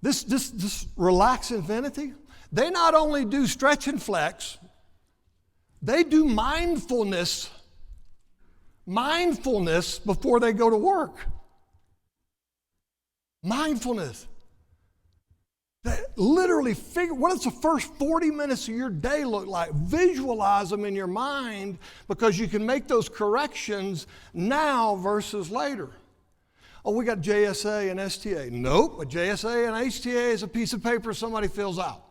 This Relax Infinity. They not only do stretch and flex, they do mindfulness before they go to work. Mindfulness. They literally figure, what does the first 40 minutes of your day look like? Visualize them in your mind because you can make those corrections now versus later. Oh, we got JSA and STA. Nope, a JSA and HTA is a piece of paper somebody fills out.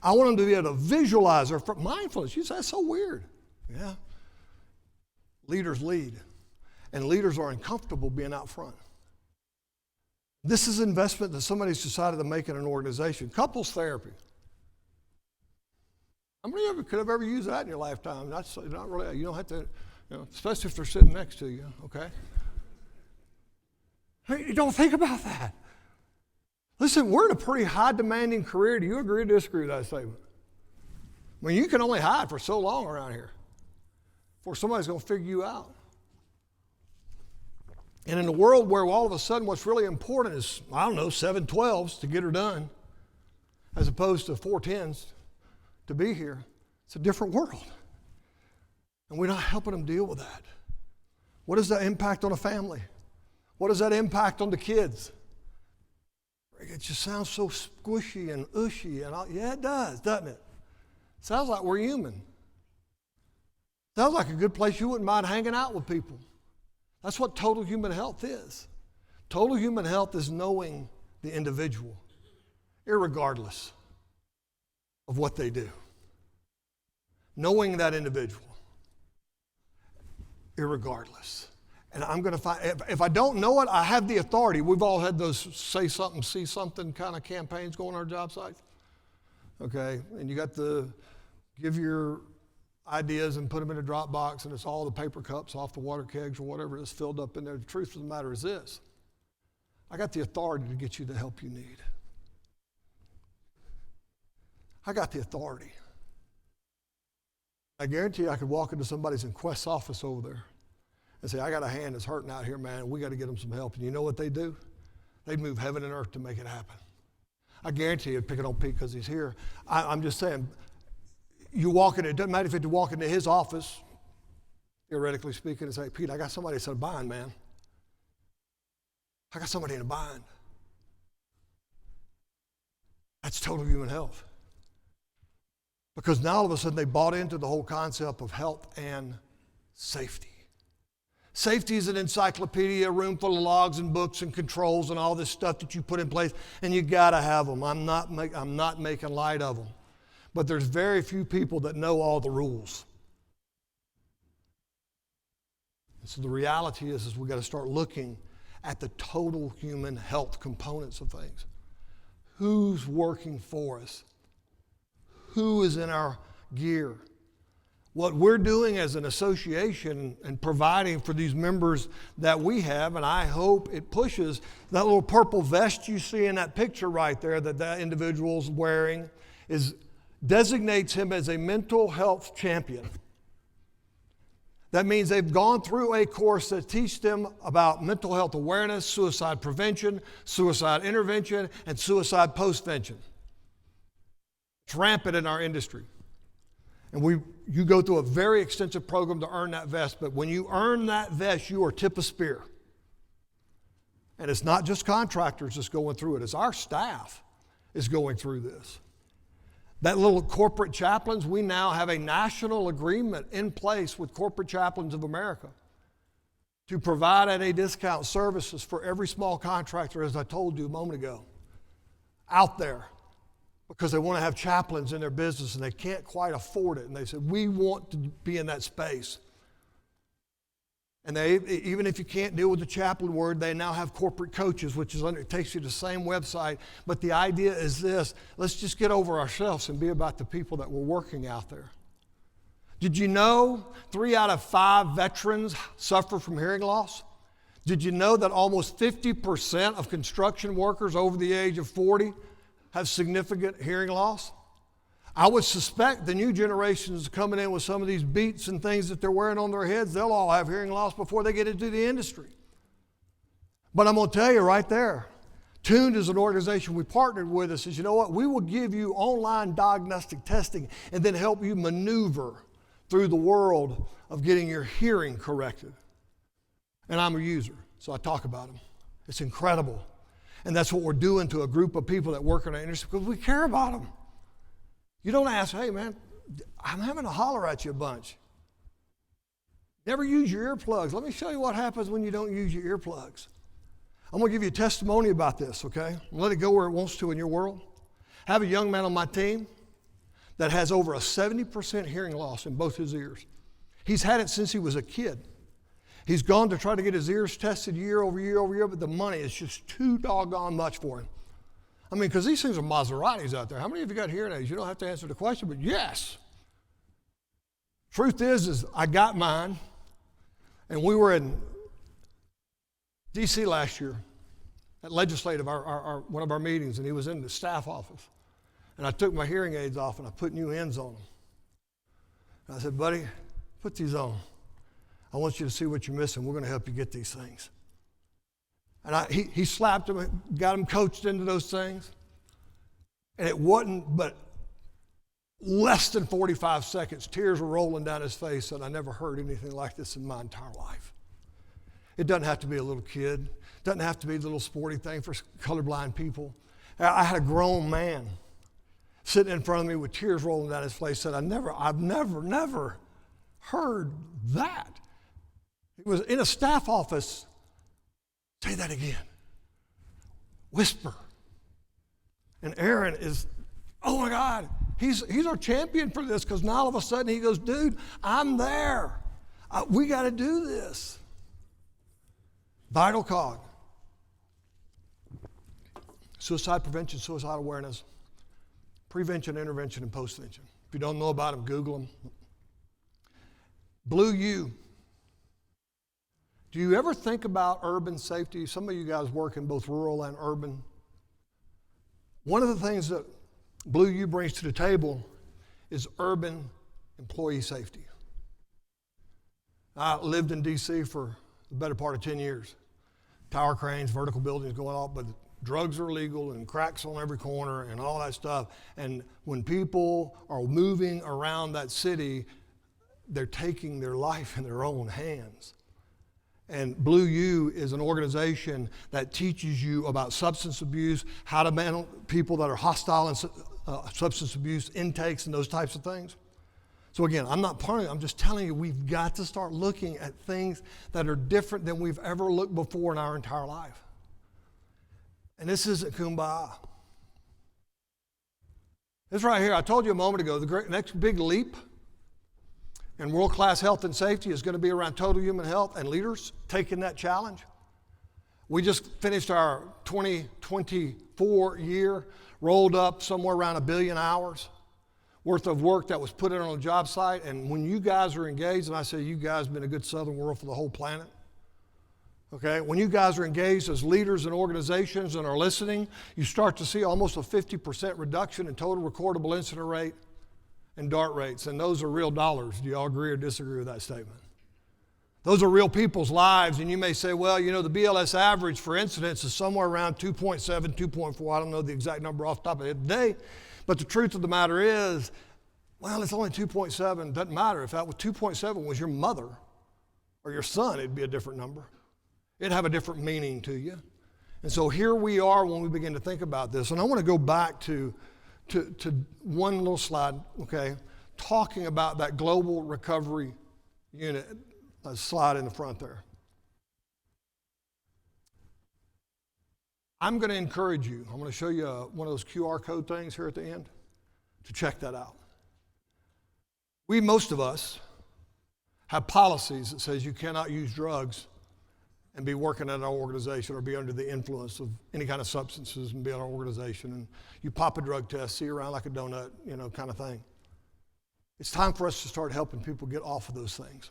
I want them to be able to visualize their mindfulness. You say, that's so weird. Yeah. Leaders lead, and leaders are uncomfortable being out front. This is investment that somebody's decided to make in an organization. Couples therapy. How many of you could have ever used that in your lifetime? That's not really, you don't have to, especially if they're sitting next to you, okay? Hey, don't think about that. Listen, we're in a pretty high demanding career. Do you agree or disagree with that statement? I mean, you can only hide for so long around here before somebody's going to figure you out. And in a world where all of a sudden what's really important is, 7 12s to get her done, as opposed to 4 10s to be here, it's a different world. And we're not helping them deal with that. What does that impact on a family? What does that impact on the kids? It just sounds so squishy and ushy. And yeah, it does, doesn't it? Sounds like we're human. Sounds like a good place you wouldn't mind hanging out with people. That's what total human health is. Total human health is knowing the individual, irregardless of what they do. Knowing that individual, irregardless. And I'm going to find, if I don't know it, I have the authority. We've all had those say something, see something kind of campaigns going on our job sites. Okay, and you got to give your ideas and put them in a drop box, and it's all the paper cups off the water kegs or whatever is filled up in there. The truth of the matter is this: I got the authority to get you the help you need. I got the authority. I guarantee you I could walk into somebody's Inquest office over there and say, I got a hand that's hurting out here, man. We got to get them some help. And you know what they do? They'd move heaven and earth to make it happen. I guarantee you, pick it on Pete because he's here. I'm just saying, you walk in, it doesn't matter if you walk into his office, theoretically speaking, and say, Pete, I got somebody that's in a bind, man. I got somebody in a bind. That's total human health. Because now all of a sudden they bought into the whole concept of health and safety. Safety is an encyclopedia, a room full of logs and books and controls and all this stuff that you put in place, and you got to have them. I'm not making light of them. But there's very few people that know all the rules. And so the reality is we've got to start looking at the total human health components of things. Who's working for us? Who is in our gear? What we're doing as an association and providing for these members that we have, and I hope it pushes that little purple vest you see in that picture right there that individual's wearing, designates him as a mental health champion. That means they've gone through a course that teaches them about mental health awareness, suicide prevention, suicide intervention, and suicide postvention. It's rampant in our industry. And you go through a very extensive program to earn that vest, but when you earn that vest, you are tip of spear. And it's not just contractors that's going through it, it's our staff is going through this. That little corporate chaplains, we now have a national agreement in place with Corporate Chaplains of America to provide at a discount services for every small contractor, as I told you a moment ago, out there, because they want to have chaplains in their business and they can't quite afford it. And they said, we want to be in that space. And they, even if you can't deal with the chaplain word, they now have corporate coaches, which is it takes you to the same website. But the idea is this: let's just get over ourselves and be about the people that we're working out there. Did you know 3 out of 5 veterans suffer from hearing loss? Did you know that almost 50% of construction workers over the age of 40 have significant hearing loss? I would suspect the new generations coming in with some of these beats and things that they're wearing on their heads, they'll all have hearing loss before they get into the industry. But I'm going to tell you right there, Tuned is an organization we partnered with us, says, you know what, we will give you online diagnostic testing and then help you maneuver through the world of getting your hearing corrected. And I'm a user, so I talk about them. It's incredible. And that's what we're doing to a group of people that work in our industry because we care about them. You don't ask, hey man, I'm having to holler at you a bunch. Never use your earplugs. Let me show you what happens when you don't use your earplugs. I'm going to give you a testimony about this, okay? Let it go where it wants to in your world. I have a young man on my team that has over a 70% hearing loss in both his ears. He's had it since he was a kid. He's gone to try to get his ears tested year over year over year, but the money is just too doggone much for him. I mean, because these things are Maseratis out there. How many of you got hearing aids? You don't have to answer the question, but yes. Truth is I got mine, and we were in D.C. last year at legislative, one of our meetings, and he was in the staff office. And I took my hearing aids off, and I put new ends on them. And I said, buddy, put these on. I want you to see what you're missing. We're going to help you get these things. And he slapped him, got him coached into those things. And it wasn't but less than 45 seconds. Tears were rolling down his face, and I never heard anything like this in my entire life. It doesn't have to be a little kid. It doesn't have to be a little sporty thing for colorblind people. I had a grown man sitting in front of me with tears rolling down his face, said, I've never heard that. It was in a staff office. Say that again. Whisper. And Aaron is, oh my God, he's our champion for this, because now all of a sudden he goes, dude, I'm there. We got to do this. Vital cog. Suicide prevention, suicide awareness, prevention, intervention, and postvention. If you don't know about them, Google them. Blue U. Do you ever think about urban safety? Some of you guys work in both rural and urban. One of the things that Blue U brings to the table is urban employee safety. I lived in D.C. for the better part of 10 years. Tower cranes, vertical buildings going up, but drugs are illegal and cracks on every corner and all that stuff. And when people are moving around that city, they're taking their life in their own hands. And Blue U is an organization that teaches you about substance abuse, how to manage people that are hostile in substance abuse intakes and those types of things. So again, I'm not part of it. I'm just telling you, we've got to start looking at things that are different than we've ever looked before in our entire life. And this isn't kumbaya. This right here, I told you a moment ago, the next big leap and world-class health and safety is going to be around total human health and leaders taking that challenge. We just finished our 2024 year, rolled up somewhere around 1 billion hours worth of work that was put in on a job site. And when you guys are engaged, and I say you guys have been a good Southern world for the whole planet, okay? When you guys are engaged as leaders in organizations and are listening, you start to see almost a 50% reduction in total recordable incident rate and DART rates, and those are real dollars. Do you all agree or disagree with that statement? Those are real people's lives, and you may say, well, you know, the BLS average for incidents is somewhere around 2.7, 2.4. I don't know the exact number off the top of the day, but the truth of the matter is, well, it's only 2.7. Doesn't matter. If that was 2.7 was your mother or your son, it'd be a different number. It'd have a different meaning to you. And so here we are when we begin to think about this. And I want to go back to one little slide, okay, talking about that global recovery unit, slide in the front there. I'm going to encourage you, I'm going to show you one of those QR code things here at the end to check that out. Most of us, have policies that says you cannot use drugs and be working at our organization or be under the influence of any kind of substances and be in our organization. And you pop a drug test, see around like a donut, kind of thing. It's time for us to start helping people get off of those things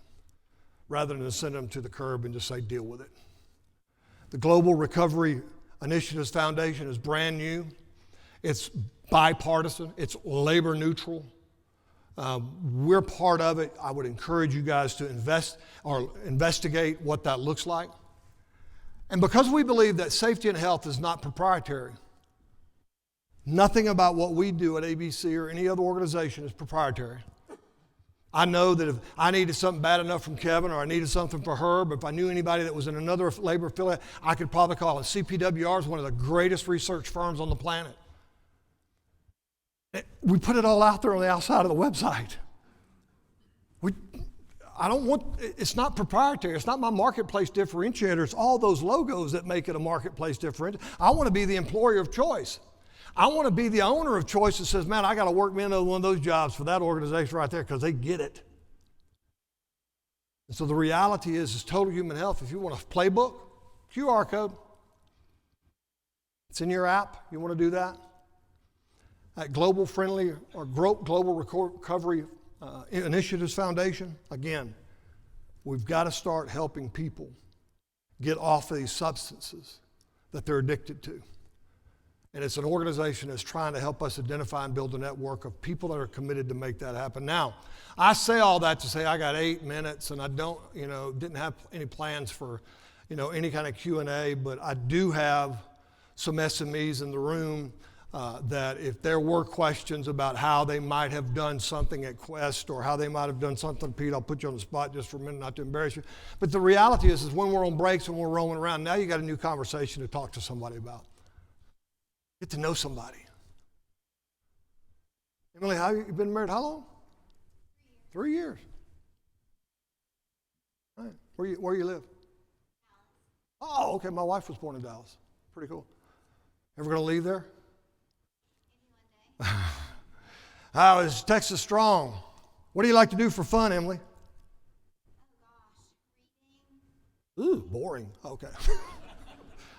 rather than send them to the curb and just say, deal with it. The Global Recovery Initiatives Foundation is brand new. It's bipartisan. It's labor neutral. We're part of it. I would encourage you guys to investigate what that looks like. And because we believe that safety and health is not proprietary, nothing about what we do at ABC or any other organization is proprietary. I know that if I needed something bad enough from Kevin or I needed something for Herb, if I knew anybody that was in another labor affiliate, I could probably call it. CPWR is one of the greatest research firms on the planet. We put it all out there on the outside of the website. It's not proprietary. It's not my marketplace differentiator. It's all those logos that make it a marketplace differentiator. I want to be the employer of choice. I want to be the owner of choice that says, man, I got to work me into one of those jobs for that organization right there because they get it. And so the reality is total human health. If you want a playbook, QR code. It's in your app. You want to do that? At Global Recovery Initiatives Foundation, again, we've got to start helping people get off of these substances that they're addicted to. And it's an organization that's trying to help us identify and build a network of people that are committed to make that happen. Now, I say all that to say I got 8 minutes and I didn't have any plans for, any kind of Q&A, but I do have some SMEs in the room that if there were questions about how they might have done something at Quest or how they might have done something, Pete, I'll put you on the spot just for a minute, not to embarrass you. But the reality is when we're on breaks and we're rolling around, now you got a new conversation to talk to somebody about. Get to know somebody. Emily, you've been married how long? 3 years. All right. Where you live? Oh, okay. My wife was born in Dallas. Pretty cool. Ever going to leave there? How is Texas strong? What do you like to do for fun, Emily? Ooh, boring. Okay.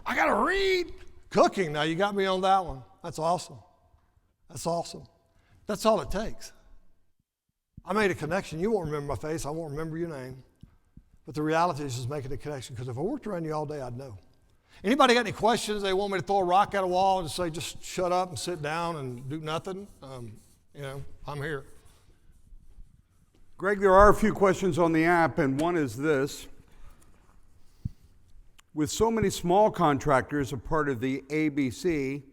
I got to read. Cooking. Now you got me on that one. That's awesome. That's awesome. That's all it takes. I made a connection. You won't remember my face. I won't remember your name. But the reality is just making a connection because if I worked around you all day, I'd know. Anybody got any questions? They want me to throw a rock at a wall and say, just shut up and sit down and do nothing? I'm here. Greg, there are a few questions on the app, and one is this. With so many small contractors a part of the ABC,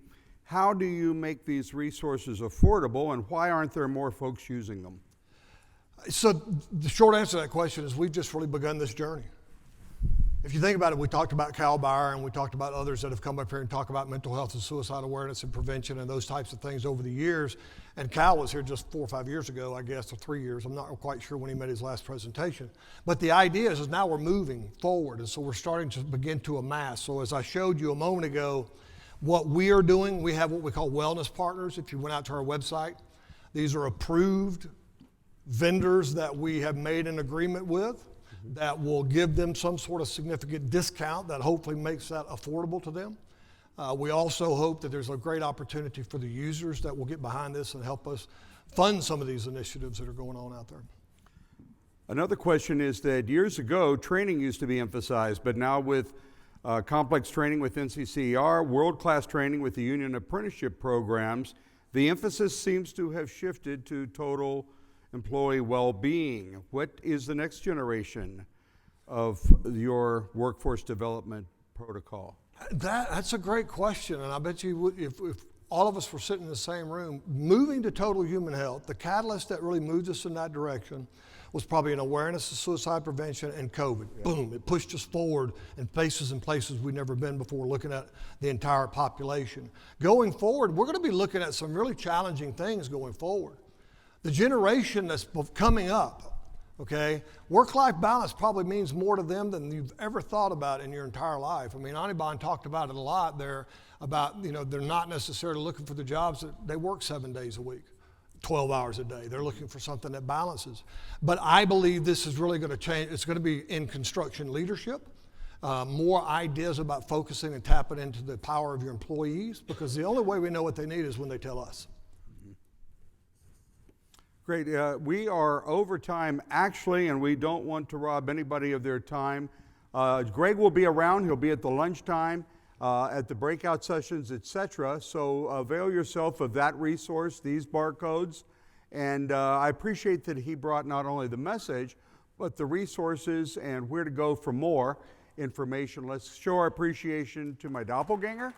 how do you make these resources affordable, and why aren't there more folks using them? So the short answer to that question is we've just really begun this journey. If you think about it, we talked about Cal Bauer and we talked about others that have come up here and talk about mental health and suicide awareness and prevention and those types of things over the years. And Cal was here just 4 or 5 years ago, I guess, or 3 years. I'm not quite sure when he made his last presentation. But the idea is now we're moving forward, and so we're starting to begin to amass. So as I showed you a moment ago, what we are doing, we have what we call wellness partners. If you went out to our website, these are approved vendors that we have made an agreement with that will give them some sort of significant discount that hopefully makes that affordable to them. We also hope that there's a great opportunity for the users that will get behind this and help us fund some of these initiatives that are going on out there. Another question is that years ago, training used to be emphasized, but now with complex training with NCCR, world-class training with the union apprenticeship programs, the emphasis seems to have shifted to total employee well-being. What is the next generation of your workforce development protocol? That's a great question, and I bet you if all of us were sitting in the same room, moving to total human health, the catalyst that really moves us in that direction was probably an awareness of suicide prevention and COVID. Yeah. Boom, it pushed us forward in places we've never been before, looking at the entire population. Going forward, we're going to be looking at some really challenging things going forward. The generation that's coming up, okay, work-life balance probably means more to them than you've ever thought about in your entire life. I mean, Anibon talked about it a lot there, about, they're not necessarily looking for the jobs that they work 7 days a week, 12 hours a day. They're looking for something that balances. But I believe this is really going to change. It's going to be in construction leadership, more ideas about focusing and tapping into the power of your employees, because the only way we know what they need is when they tell us. Great. We are over time, actually, and we don't want to rob anybody of their time. Greg will be around. He'll be at the lunchtime, at the breakout sessions, etc. So avail yourself of that resource, these barcodes. And I appreciate that he brought not only the message, but the resources and where to go for more information. Let's show our appreciation to my doppelganger.